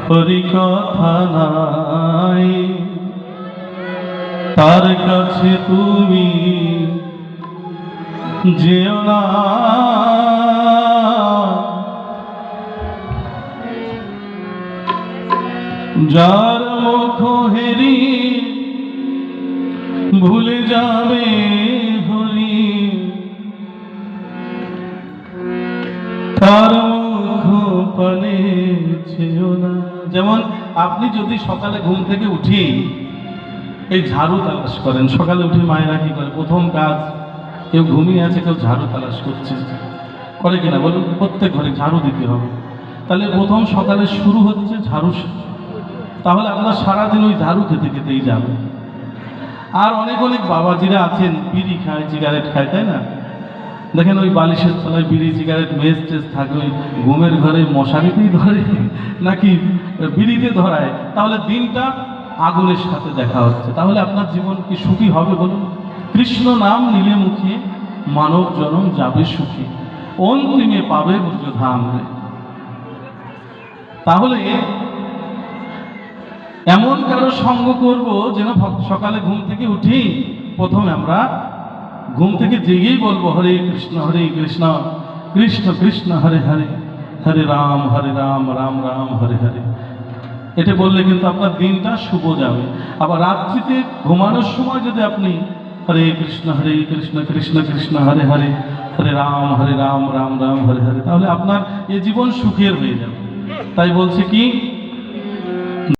হরি কথা নাই, তার কাছে তুমি যেও না। যার মুখ হেরি ভুলে যাবে হরি, তার মুখ পানে ছেও না। যেমন আপনি যদি সকালে ঘুম থেকে উঠি এই ঝাড়ু তালাশ করেন, সকালে উঠে মায়েরা কি করে প্রথম কাজ, কেউ ঘুমিয়ে আছে কেউ ঝাড়ু তালাশ করছে, করে কিনা বলুন? প্রত্যেক ঘরে ঝাড়ু দিতে হবে। তাহলে প্রথম সকালে শুরু হচ্ছে ঝাড়ু। তাহলে আপনার সারাদিন ওই ঝাড়ু খেতে খেতেই যাবে। আর অনেক অনেক বাবাজিরা আছেন বিড়ি খায়, সিগারেট খায়, তাই না? দেখেন ওই বালিশের তলায় বিড়ি সিগারেট মেজ টেজ থাকে, ওই ঘুমের ঘরে মশারিতেই ধরে নাকি বিড়িতে ধরায়। তাহলে দিনটা আগুনের সাথে দেখা হচ্ছে। তাহলে আপনার জীবন কি সুখী হবে বলুন? কৃষ্ণ নাম নিলে মুখে মানব জনম যাবে সুখী, অন্তিমে পাবে ব্রজধাম। তাহলে এমন কারো সঙ্গ করব যেন সকালে ঘুম থেকে উঠি প্রথমে আমরা ঘুম থেকে জেগেই বলবো হরে কৃষ্ণ কৃষ্ণ কৃষ্ণ হরে হরে, হরে রাম রাম রাম হরে হরে। এটা বললে কিন্তু আপনার দিনটা শুভ যাবে। আবার রাত্রিতে ঘুমানোর সময় যদি আপনি হরে কৃষ্ণ কৃষ্ণ কৃষ্ণ হরে হরে, হরে রাম রাম রাম হরে হরে, তাহলে আপনার এ জীবন সুখের হয়ে যাবে। তাই বলছে কি